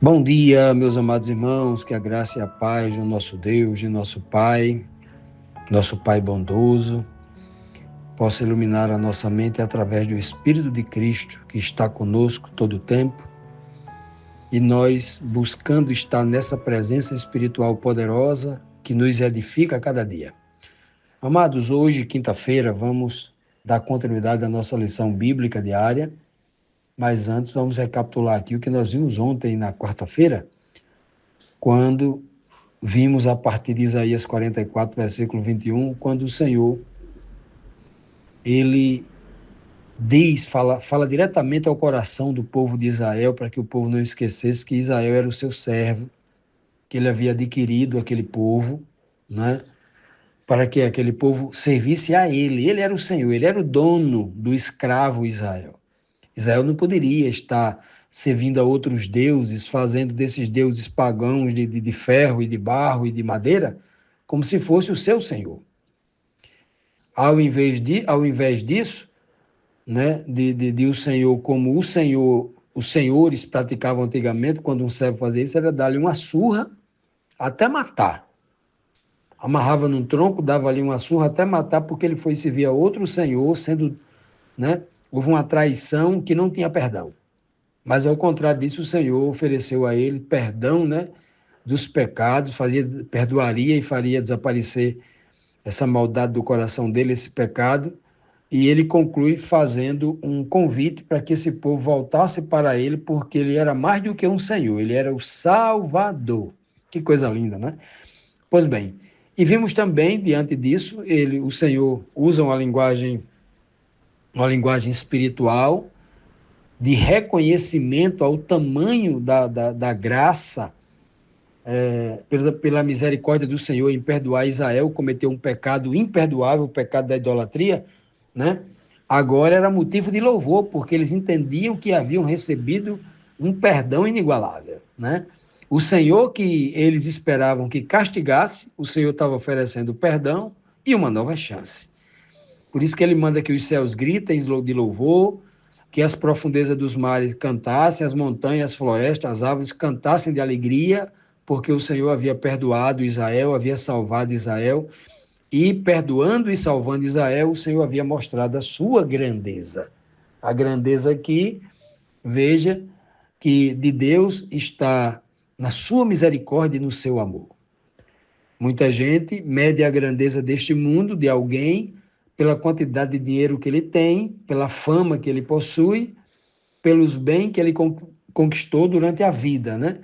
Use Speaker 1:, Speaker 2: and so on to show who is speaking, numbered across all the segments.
Speaker 1: Bom dia, meus amados irmãos, que a graça e a paz do nosso Deus e nosso Pai bondoso, possa iluminar a nossa mente através do Espírito de Cristo, que está conosco todo o tempo, e nós buscando estar nessa presença espiritual poderosa que nos edifica a cada dia. Amados, hoje, quinta-feira, vamos dar continuidade à nossa lição bíblica diária, mas antes vamos recapitular aqui o que nós vimos ontem, na quarta-feira, quando vimos a partir de Isaías 44, versículo 21, quando o Senhor, ele fala diretamente ao coração do povo de Israel, para que o povo não esquecesse que Israel era o seu servo, que ele havia adquirido aquele povo, né, para que aquele povo servisse a ele. Ele era o Senhor, ele era o dono do escravo Israel. Israel não poderia estar servindo a outros deuses, fazendo desses deuses pagãos de ferro e de barro e de madeira, como se fosse o seu Senhor. Ao invés disso, né, de o Senhor, como os senhores praticavam antigamente, quando um servo fazia isso, era dar-lhe uma surra até matar. Amarrava num tronco, dava-lhe uma surra até matar, porque ele foi servir a outro senhor, houve uma traição que não tinha perdão. Mas, ao contrário disso, o Senhor ofereceu a ele perdão, né, dos pecados, perdoaria e faria desaparecer essa maldade do coração dele, esse pecado, e ele conclui fazendo um convite para que esse povo voltasse para ele, porque ele era mais do que um Senhor, ele era o Salvador. Que coisa linda, né? Pois bem, e vimos também, diante disso, o Senhor usa uma linguagem espiritual, de reconhecimento ao tamanho da graça, pela misericórdia do Senhor em perdoar Israel, cometeu um pecado imperdoável, o pecado da idolatria, né? Agora era motivo de louvor, porque eles entendiam que haviam recebido um perdão inigualável, né? O Senhor que eles esperavam que castigasse, o Senhor estava oferecendo perdão e uma nova chance. Por isso que ele manda que os céus gritem de louvor, que as profundezas dos mares cantassem, as montanhas, as florestas, as árvores cantassem de alegria, porque o Senhor havia perdoado Israel, havia salvado Israel, e perdoando e salvando Israel, o Senhor havia mostrado a sua grandeza. A grandeza que, veja, que de Deus está na sua misericórdia e no seu amor. Muita gente mede a grandeza deste mundo, de alguém, pela quantidade de dinheiro que ele tem, pela fama que ele possui, pelos bens que ele conquistou durante a vida, né?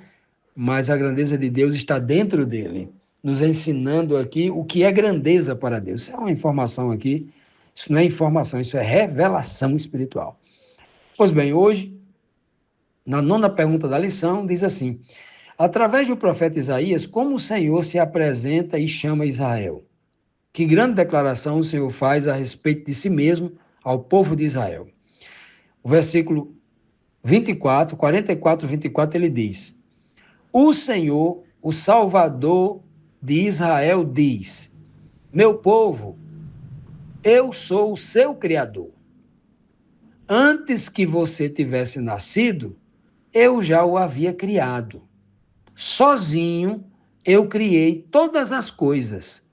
Speaker 1: Mas a grandeza de Deus está dentro dele, nos ensinando aqui o que é grandeza para Deus. Isso é uma informação aqui, isso não é informação, isso é revelação espiritual. Pois bem, hoje, na nona pergunta da lição, diz assim: através do profeta Isaías, como o Senhor se apresenta e chama Israel? Que grande declaração o Senhor faz a respeito de si mesmo ao povo de Israel. O versículo 44, ele diz: o Senhor, o Salvador de Israel, diz: meu povo, eu sou o seu Criador. Antes que você tivesse nascido, eu já o havia criado. Sozinho eu criei todas as coisas.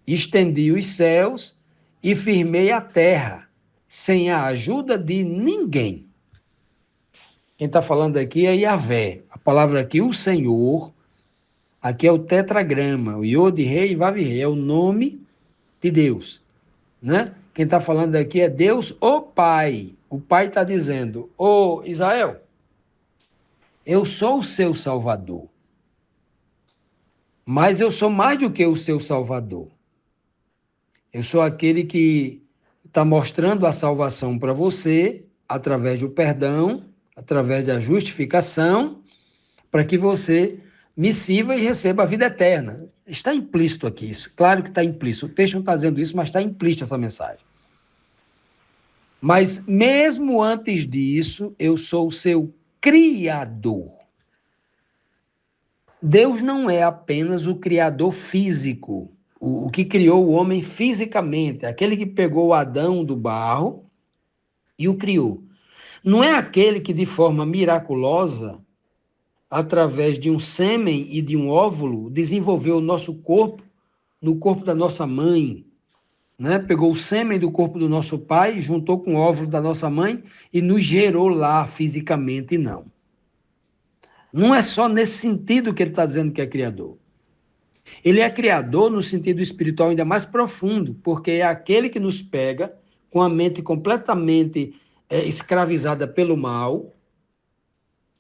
Speaker 1: Estendi os céus e firmei a terra, sem a ajuda de ninguém. Quem está falando aqui é Yahvé. A palavra aqui, o Senhor, aqui é o tetragrama, o Yod, Rei e Vav, Rei, é o nome de Deus, né? Quem está falando aqui é Deus, o Pai. O Pai está dizendo: ô Israel, eu sou o seu Salvador, mas eu sou mais do que o seu Salvador. Eu sou aquele que está mostrando a salvação para você através do perdão, através da justificação, para que você me sirva e receba a vida eterna. Está implícito aqui isso. Claro que está implícito. O texto não está dizendo isso, mas está implícito essa mensagem. Mas mesmo antes disso, eu sou o seu Criador. Deus não é apenas o Criador físico, o que criou o homem fisicamente, aquele que pegou o Adão do barro e o criou. Não é aquele que, de forma miraculosa, através de um sêmen e de um óvulo, desenvolveu o nosso corpo no corpo da nossa mãe, né? Pegou o sêmen do corpo do nosso pai, juntou com o óvulo da nossa mãe e nos gerou lá fisicamente, não. Não é só nesse sentido que ele está dizendo que é criador. Ele é criador no sentido espiritual ainda mais profundo, porque é aquele que nos pega com a mente completamente escravizada pelo mal,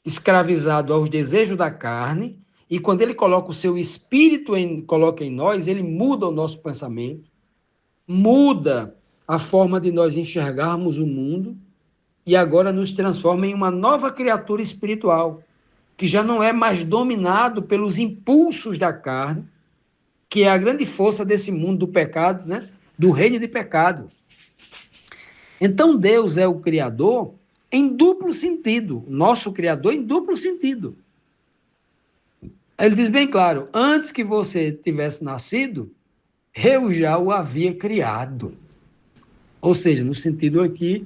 Speaker 1: escravizado aos desejos da carne, e quando ele coloca o seu espírito coloca em nós, ele muda o nosso pensamento, muda a forma de nós enxergarmos o mundo, e agora nos transforma em uma nova criatura espiritual, que já não é mais dominado pelos impulsos da carne, que é a grande força desse mundo do pecado, né? Do reino de pecado. Então Deus é o Criador em duplo sentido, nosso Criador em duplo sentido. Ele diz bem claro, antes que você tivesse nascido, eu já o havia criado. Ou seja, no sentido aqui,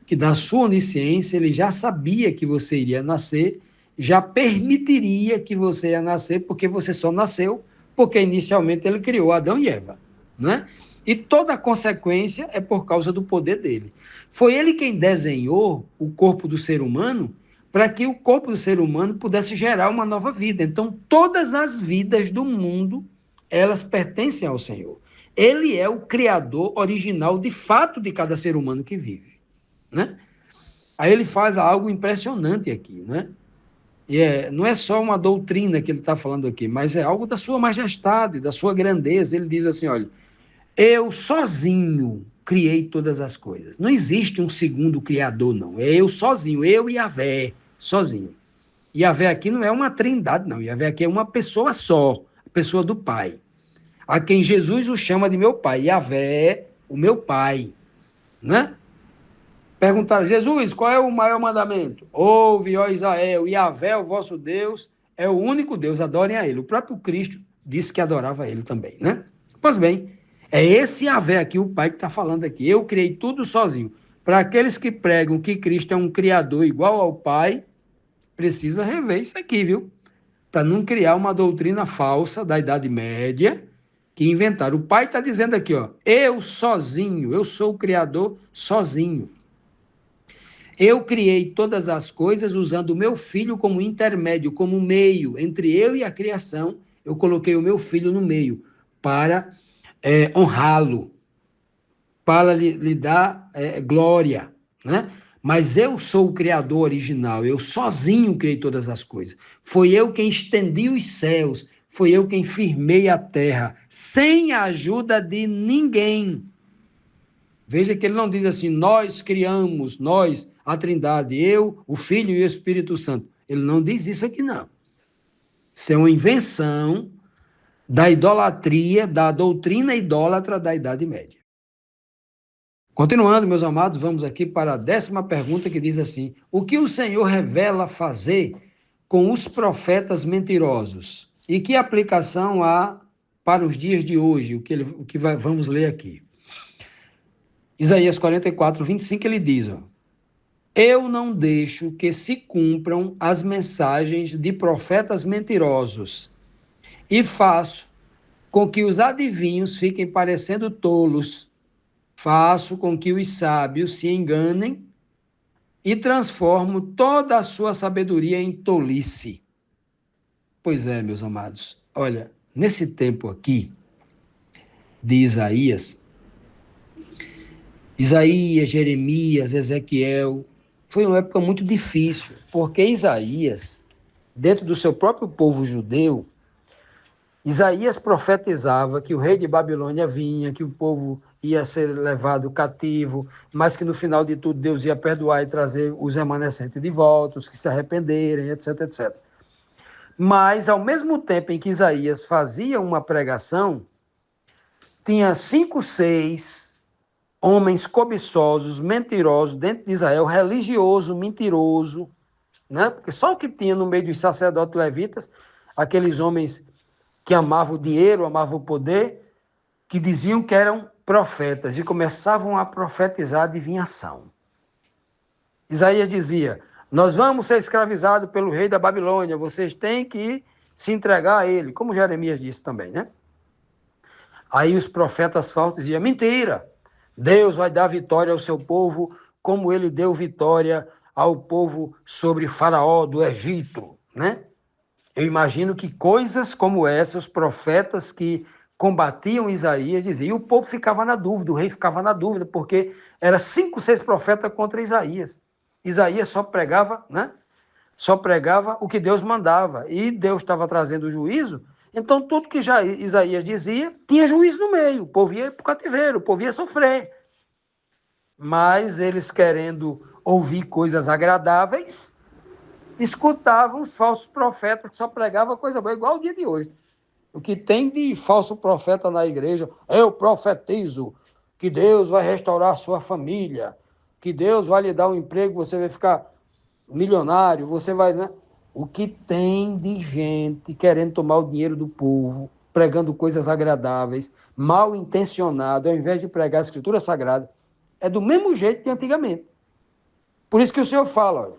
Speaker 1: que da sua onisciência, ele já sabia que você iria nascer, já permitiria que você ia nascer, porque você só nasceu porque inicialmente ele criou Adão e Eva, né? E toda a consequência é por causa do poder dele. Foi ele quem desenhou o corpo do ser humano para que o corpo do ser humano pudesse gerar uma nova vida. Então, todas as vidas do mundo, elas pertencem ao Senhor. Ele é o criador original, de fato, de cada ser humano que vive, né? Aí ele faz algo impressionante aqui, né? E não é só uma doutrina que ele está falando aqui, mas é algo da sua majestade, da sua grandeza. Ele diz assim, olha, eu sozinho criei todas as coisas. Não existe um segundo criador, não. É eu sozinho, eu e Yahvé, sozinho. E Yahvé aqui não é uma trindade, não. Yahvé aqui é uma pessoa só, a pessoa do Pai. A quem Jesus o chama de meu Pai. Yahvé, o meu Pai, né? Perguntaram, Jesus, qual é o maior mandamento? Ouve, ó Israel, Yahvé, o vosso Deus, é o único Deus, adorem a ele. O próprio Cristo disse que adorava a ele também, né? Pois bem, é esse Yahvé aqui, o Pai que está falando aqui. Eu criei tudo sozinho. Para aqueles que pregam que Cristo é um criador igual ao Pai, precisa rever isso aqui, viu? Para não criar uma doutrina falsa da Idade Média, que inventaram. O Pai está dizendo aqui, ó, eu sozinho, eu sou o Criador sozinho. Eu criei todas as coisas usando o meu filho como intermédio, como meio entre eu e a criação. Eu coloquei o meu filho no meio para honrá-lo, para lhe dar glória, né? Mas eu sou o criador original, eu sozinho criei todas as coisas. Foi eu quem estendi os céus, foi eu quem firmei a terra, sem a ajuda de ninguém. Veja que ele não diz assim, nós criamos, nós, a Trindade, eu, o Filho e o Espírito Santo. Ele não diz isso aqui, não. Isso é uma invenção da idolatria, da doutrina idólatra da Idade Média. Continuando, meus amados, vamos aqui para a 10ª pergunta, que diz assim, o que o Senhor revela fazer com os profetas mentirosos? E que aplicação há para os dias de hoje? Vamos ler aqui. Isaías 44, 25, ele diz, ó, eu não deixo que se cumpram as mensagens de profetas mentirosos e faço com que os adivinhos fiquem parecendo tolos, faço com que os sábios se enganem e transformo toda a sua sabedoria em tolice. Pois é, meus amados, olha, nesse tempo aqui de Isaías, Jeremias, Ezequiel, foi uma época muito difícil, porque Isaías, dentro do seu próprio povo judeu, Isaías profetizava que o rei de Babilônia vinha, que o povo ia ser levado cativo, mas que no final de tudo Deus ia perdoar e trazer os remanescentes de volta, os que se arrependerem, etc, etc. Mas, ao mesmo tempo em que Isaías fazia uma pregação, tinha 5, 6 homens cobiçosos, mentirosos, dentro de Israel, religioso, mentiroso, né? Porque só o que tinha no meio dos sacerdotes levitas, aqueles homens que amavam o dinheiro, amavam o poder, que diziam que eram profetas e começavam a profetizar a adivinhação. Isaías dizia, Nós vamos ser escravizados pelo rei da Babilônia, vocês têm que se entregar a ele, como Jeremias disse também, né? Aí os profetas falsos diziam, mentira, Deus vai dar vitória ao seu povo, como ele deu vitória ao povo sobre Faraó do Egito, né? Eu imagino que coisas como essa, os profetas que combatiam Isaías diziam, e o povo ficava na dúvida, o rei ficava na dúvida, porque era 5, 6 profetas contra Isaías. Isaías só pregava, né? Só pregava o que Deus mandava, e Deus estava trazendo o juízo, então tudo que já Isaías dizia, tinha juízo no meio, o povo ia para o cativeiro, o povo ia sofrer. Mas eles querendo ouvir coisas agradáveis, escutavam os falsos profetas que só pregavam coisa boa, igual o dia de hoje. O que tem de falso profeta na igreja, eu profetizo que Deus vai restaurar a sua família, que Deus vai lhe dar um emprego, você vai ficar milionário, você vai, né? O que tem de gente querendo tomar o dinheiro do povo, pregando coisas agradáveis, mal intencionado, ao invés de pregar a escritura sagrada, é do mesmo jeito que antigamente. Por isso que o Senhor fala,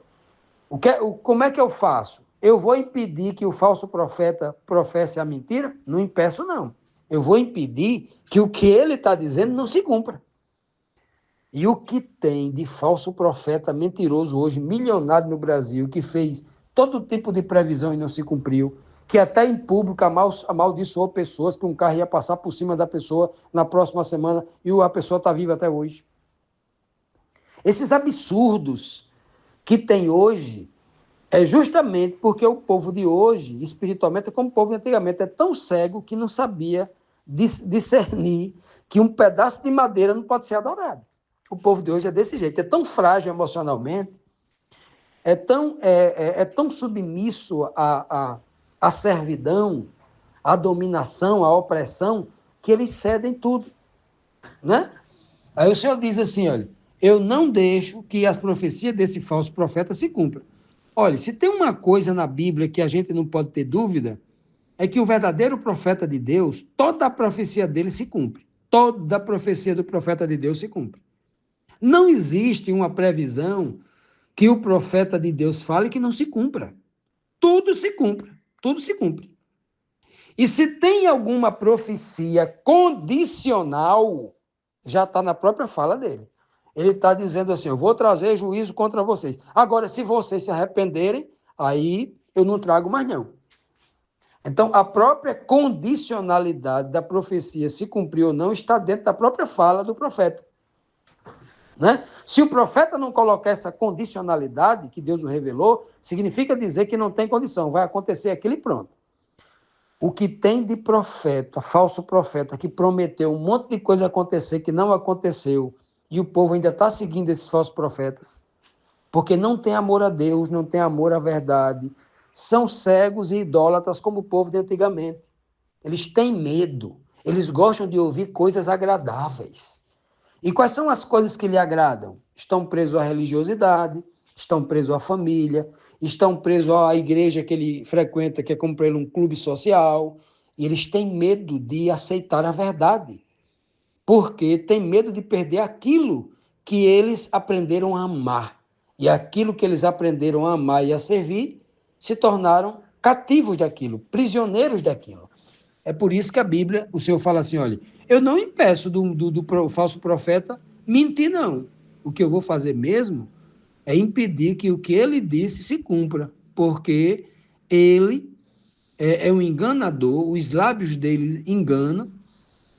Speaker 1: olha, como é que eu faço? Eu vou impedir que o falso profeta professe a mentira? Não impeço, não. Eu vou impedir que o que ele está dizendo não se cumpra. E o que tem de falso profeta mentiroso hoje, milionário no Brasil, que fez todo tipo de previsão e não se cumpriu, que até em público amaldiçoou pessoas, que um carro ia passar por cima da pessoa na próxima semana e a pessoa está viva até hoje. Esses absurdos que tem hoje é justamente porque o povo de hoje, espiritualmente, como o povo de antigamente, é tão cego que não sabia discernir que um pedaço de madeira não pode ser adorado. O povo de hoje é desse jeito, é tão frágil emocionalmente, é tão submisso à servidão, à dominação, à opressão, que eles cedem tudo, né? Aí o Senhor diz assim, olha, eu não deixo que as profecias desse falso profeta se cumpram. Olha, se tem uma coisa na Bíblia que a gente não pode ter dúvida, é que o verdadeiro profeta de Deus, toda a profecia dele se cumpre. Toda a profecia do profeta de Deus se cumpre. Não existe uma previsão que o profeta de Deus fale que não se cumpra. Tudo se cumpre, tudo se cumpre. E se tem alguma profecia condicional, já está na própria fala dele. Ele está dizendo assim, eu vou trazer juízo contra vocês. Agora, se vocês se arrependerem, aí eu não trago mais não. Então, a própria condicionalidade da profecia, se cumprir ou não, está dentro da própria fala do profeta. Né? Se o profeta não colocar essa condicionalidade que Deus o revelou, significa dizer que não tem condição, vai acontecer aquilo e pronto. O que tem de profeta, falso profeta, que prometeu um monte de coisa acontecer que não aconteceu, e o povo ainda está seguindo esses falsos profetas, porque não tem amor a Deus, não tem amor à verdade, são cegos e idólatras como o povo de antigamente. Eles têm medo, eles gostam de ouvir coisas agradáveis. E quais são as coisas que lhe agradam? Estão presos à religiosidade, estão presos à família, estão presos à igreja que ele frequenta, que é como para ele um clube social, e eles têm medo de aceitar a verdade, porque têm medo de perder aquilo que eles aprenderam a amar. E aquilo que eles aprenderam a amar e a servir, se tornaram cativos daquilo, prisioneiros daquilo. É por isso que a Bíblia, o Senhor fala assim, olha, eu não impeço do falso profeta mentir, não. O que eu vou fazer mesmo é impedir que o que ele disse se cumpra, porque ele é um enganador, os lábios dele enganam,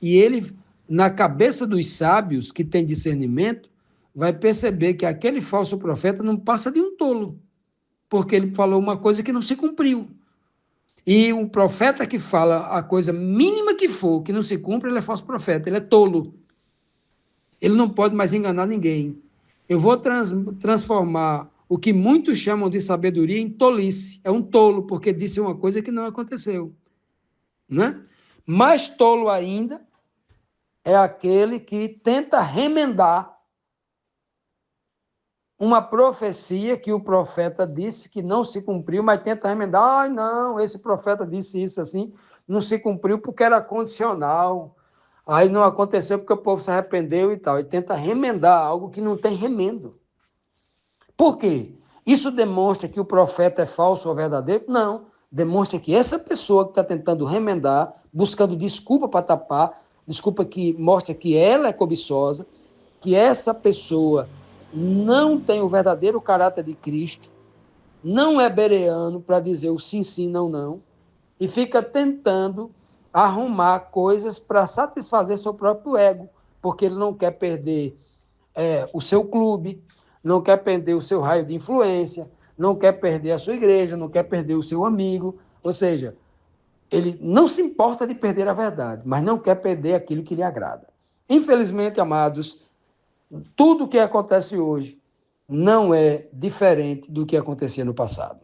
Speaker 1: e ele, na cabeça dos sábios que têm discernimento, vai perceber que aquele falso profeta não passa de um tolo, porque ele falou uma coisa que não se cumpriu. E um profeta que fala a coisa mínima que for, que não se cumpre, ele é falso profeta, ele é tolo. Ele não pode mais enganar ninguém. Eu vou transformar o que muitos chamam de sabedoria em tolice. É um tolo, porque disse uma coisa que não aconteceu. Né? Mais tolo ainda é aquele que tenta remendar uma profecia que o profeta disse que não se cumpriu, mas tenta remendar. Ai, não, esse profeta disse isso assim, não se cumpriu porque era condicional. Aí não aconteceu porque o povo se arrependeu e tal. E tenta remendar algo que não tem remendo. Por quê? Isso demonstra que o profeta é falso ou verdadeiro? Não. Demonstra que essa pessoa que está tentando remendar, buscando desculpa para tapar, desculpa que mostra que ela é cobiçosa, que essa pessoa não tem o verdadeiro caráter de Cristo, não é bereano para dizer o sim, sim, não, não, e fica tentando arrumar coisas para satisfazer seu próprio ego, porque ele não quer perder o seu clube, não quer perder o seu raio de influência, não quer perder a sua igreja, não quer perder o seu amigo. Ou seja, ele não se importa de perder a verdade, mas não quer perder aquilo que lhe agrada. Infelizmente, amados, tudo o que acontece hoje não é diferente do que acontecia no passado.